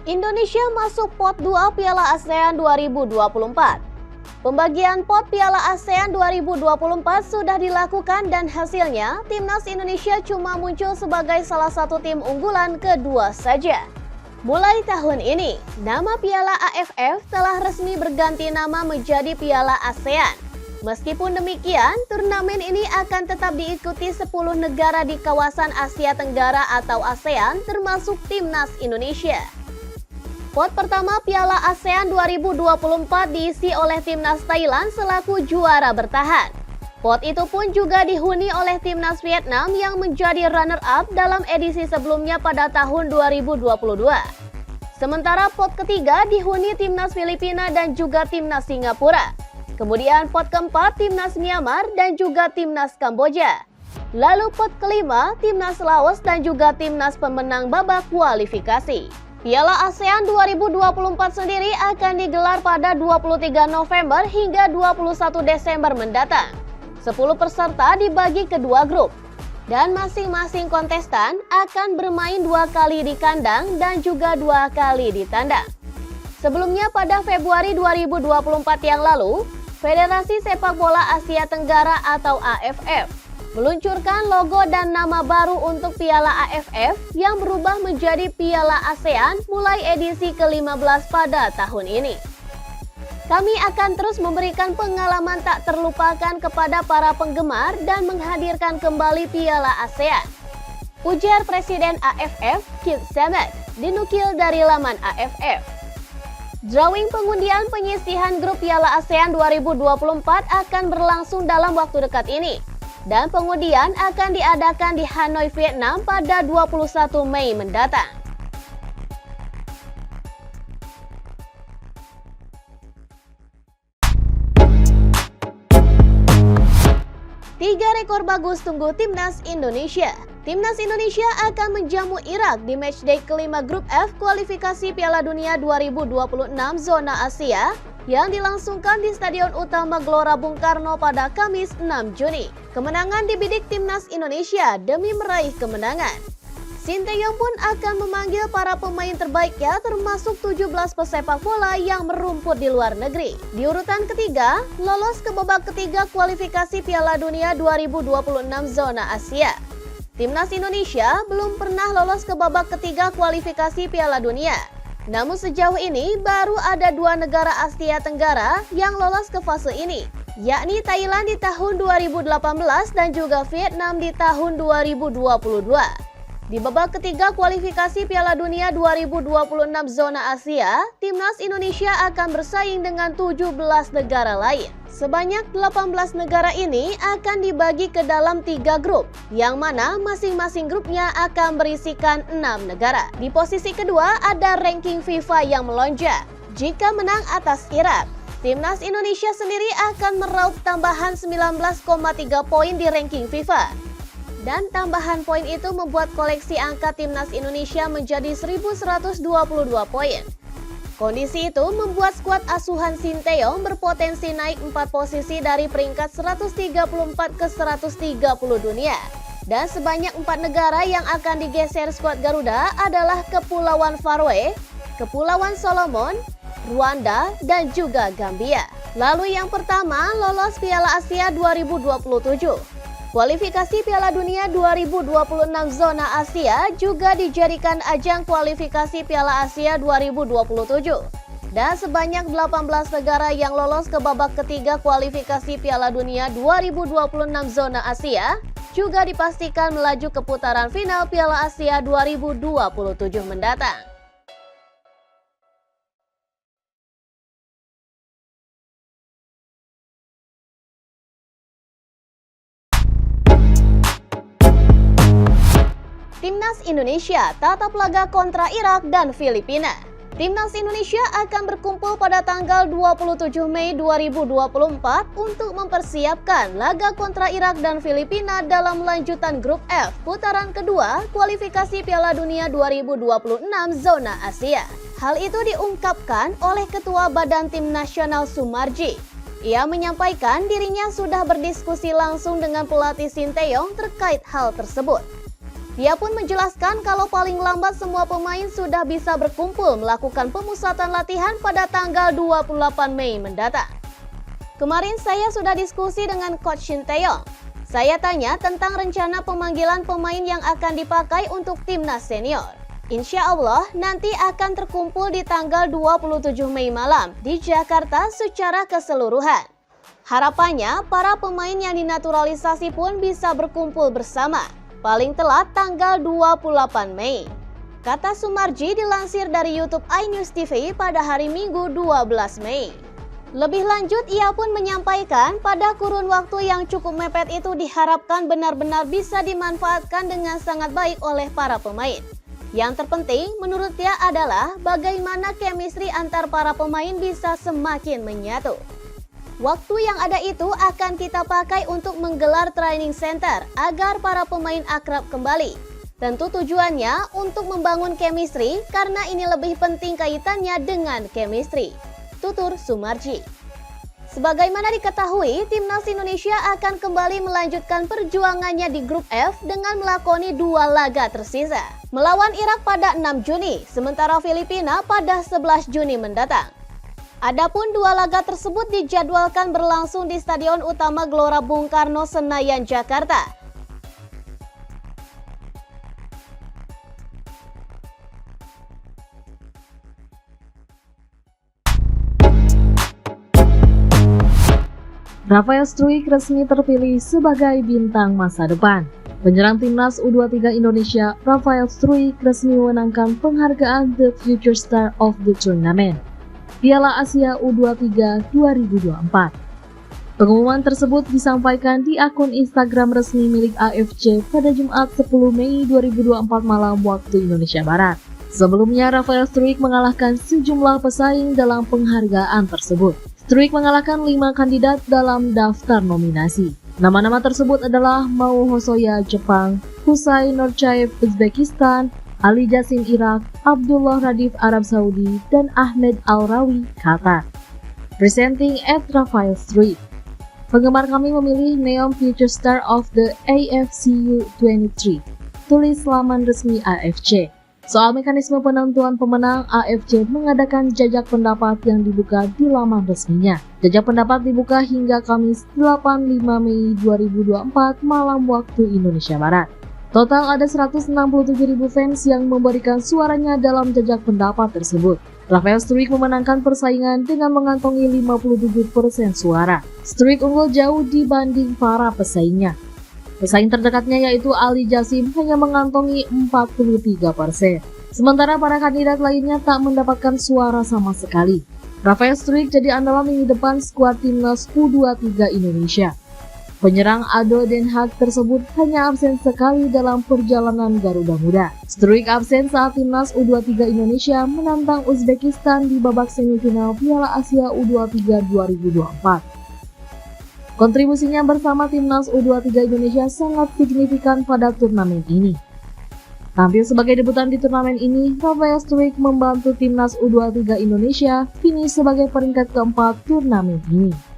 Indonesia masuk pot 2 Piala ASEAN 2024. Pembagian pot Piala ASEAN 2024 sudah dilakukan dan hasilnya Timnas Indonesia cuma muncul sebagai salah satu tim unggulan kedua saja. Mulai tahun ini, nama Piala AFF telah resmi berganti nama menjadi Piala ASEAN. Meskipun demikian, turnamen ini akan tetap diikuti 10 negara di kawasan Asia Tenggara atau ASEAN termasuk Timnas Indonesia. Pot pertama Piala ASEAN 2024 diisi oleh Timnas Thailand selaku juara bertahan. Pot itu pun juga dihuni oleh Timnas Vietnam yang menjadi runner-up dalam edisi sebelumnya pada tahun 2022. Sementara pot ketiga dihuni Timnas Filipina dan juga Timnas Singapura. Kemudian pot keempat Timnas Myanmar dan juga Timnas Kamboja. Lalu pot kelima Timnas Laos dan juga Timnas pemenang babak kualifikasi. Piala ASEAN 2024 sendiri akan digelar pada 23 November hingga 21 Desember mendatang. 10 peserta dibagi ke dua grup, dan masing-masing kontestan akan bermain 2 kali di kandang dan juga 2 kali di tandang. Sebelumnya pada Februari 2024 yang lalu, Federasi Sepak Bola Asia Tenggara atau AFF meluncurkan logo dan nama baru untuk Piala AFF yang berubah menjadi Piala ASEAN mulai edisi ke-15 pada tahun ini. Kami akan terus memberikan pengalaman tak terlupakan kepada para penggemar dan menghadirkan kembali Piala ASEAN, ujar Presiden AFF Kip Samet, dinukil dari laman AFF. Drawing pengundian penyisihan grup Piala ASEAN 2024 akan berlangsung dalam waktu dekat ini. Dan pengundian akan diadakan di Hanoi, Vietnam pada 21 Mei mendatang. Tiga rekor bagus tunggu Timnas Indonesia. Timnas Indonesia akan menjamu Irak di matchday kelima grup F kualifikasi Piala Dunia 2026 zona Asia yang dilangsungkan di Stadion Utama Gelora Bung Karno pada Kamis 6 Juni. Kemenangan dibidik Timnas Indonesia demi meraih kemenangan. Sinteyong pun akan memanggil para pemain terbaiknya termasuk 17 pesepak bola yang merumput di luar negeri. Di urutan ketiga, lolos ke babak ketiga kualifikasi Piala Dunia 2026 zona Asia. Timnas Indonesia belum pernah lolos ke babak ketiga kualifikasi Piala Dunia. Namun sejauh ini baru ada 2 negara Asia Tenggara yang lolos ke fase ini, yakni Thailand di tahun 2018 dan juga Vietnam di tahun 2022. Di babak ketiga kualifikasi Piala Dunia 2026 zona Asia, Timnas Indonesia akan bersaing dengan 17 negara lain. Sebanyak 18 negara ini akan dibagi ke dalam 3 grup, yang mana masing-masing grupnya akan berisikan 6 negara. Di posisi kedua ada ranking FIFA yang melonjak. Jika menang atas Irak, Timnas Indonesia sendiri akan meraup tambahan 19,3 poin di ranking FIFA. Dan tambahan poin itu membuat koleksi angka Timnas Indonesia menjadi 1.122 poin. Kondisi itu membuat skuad asuhan Sinteyong berpotensi naik 4 posisi dari peringkat 134 ke 130 dunia. Dan sebanyak 4 negara yang akan digeser skuad Garuda adalah Kepulauan Faroe, Kepulauan Solomon, Rwanda, dan juga Gambia. Lalu yang pertama lolos Piala Asia 2027. Kualifikasi Piala Dunia 2026 zona Asia juga dijadikan ajang kualifikasi Piala Asia 2027. Dan sebanyak 18 negara yang lolos ke babak ketiga kualifikasi Piala Dunia 2026 zona Asia juga dipastikan melaju ke putaran final Piala Asia 2027 mendatang. Timnas Indonesia tatap laga kontra Irak dan Filipina. Timnas Indonesia akan berkumpul pada tanggal 27 Mei 2024 untuk mempersiapkan laga kontra Irak dan Filipina dalam lanjutan grup F putaran kedua kualifikasi Piala Dunia 2026 zona Asia. Hal itu diungkapkan oleh Ketua Badan Tim Nasional Sumarji. Ia menyampaikan dirinya sudah berdiskusi langsung dengan pelatih Sinteyong terkait hal tersebut. Dia pun menjelaskan kalau paling lambat semua pemain sudah bisa berkumpul melakukan pemusatan latihan pada tanggal 28 Mei mendatang. Kemarin saya sudah diskusi dengan Coach Shin Tae-yong. Saya tanya tentang rencana pemanggilan pemain yang akan dipakai untuk timnas senior. Insya Allah nanti akan terkumpul di tanggal 27 Mei malam di Jakarta secara keseluruhan. Harapannya para pemain yang dinaturalisasi pun bisa berkumpul bersama. Paling telat tanggal 28 Mei. Kata Sumarji dilansir dari YouTube iNews TV pada hari Minggu 12 Mei. Lebih lanjut, ia pun menyampaikan pada kurun waktu yang cukup mepet itu diharapkan benar-benar bisa dimanfaatkan dengan sangat baik oleh para pemain. Yang terpenting menurut dia adalah bagaimana chemistry antar para pemain bisa semakin menyatu. Waktu yang ada itu akan kita pakai untuk menggelar training center agar para pemain akrab kembali. Tentu tujuannya untuk membangun chemistry karena ini lebih penting kaitannya dengan chemistry, tutur Sumarji. Sebagaimana diketahui, timnas Indonesia akan kembali melanjutkan perjuangannya di grup F dengan melakoni 2 laga tersisa. Melawan Irak pada 6 Juni, sementara Filipina pada 11 Juni mendatang. Adapun 2 laga tersebut dijadwalkan berlangsung di Stadion Utama Gelora Bung Karno, Senayan, Jakarta. Rafael Struijk resmi terpilih sebagai bintang masa depan. Penyerang timnas U23 Indonesia, Rafael Struijk resmi memenangkan penghargaan The Future Star of the Tournament Piala Asia U23 2024. Pengumuman tersebut disampaikan di akun Instagram resmi milik AFC pada Jumat 10 Mei 2024 malam waktu Indonesia Barat. Sebelumnya, Rafael Struijk mengalahkan sejumlah pesaing dalam penghargaan tersebut. Struijk mengalahkan 5 kandidat dalam daftar nominasi. Nama-nama tersebut adalah Mao Hosoya Jepang, Husain Nurchaev Uzbekistan, Ali Jassim Irak, Abdullah Radif Arab Saudi, dan Ahmed Al-Rawi Qatar. Presenting at Rafael Struijk. Penggemar kami memilih Neom Future Star of the AFC U23. Tulis laman resmi AFC. Soal mekanisme penentuan pemenang, AFC mengadakan jajak pendapat yang dibuka di laman resminya. Jajak pendapat dibuka hingga Kamis 8-5 Mei 2024 malam waktu Indonesia Barat. Total ada 167.000 fans yang memberikan suaranya dalam jajak pendapat tersebut. Rafael Struijk memenangkan persaingan dengan mengantongi 57% suara. Struijk unggul jauh dibanding para pesaingnya. Pesaing terdekatnya yaitu Ali Jassim hanya mengantongi 43%. Sementara para kandidat lainnya tak mendapatkan suara sama sekali. Rafael Struijk jadi andalan lini depan skuad timnas U23 Indonesia. Penyerang Ado Den Haag tersebut hanya absen sekali dalam perjalanan Garuda Muda. Struijk absen saat timnas U23 Indonesia menantang Uzbekistan di babak semifinal Piala Asia U23 2024. Kontribusinya bersama timnas U23 Indonesia sangat signifikan pada turnamen ini. Tampil sebagai debutan di turnamen ini, Rafael Struijk membantu timnas U23 Indonesia finish sebagai peringkat keempat turnamen ini.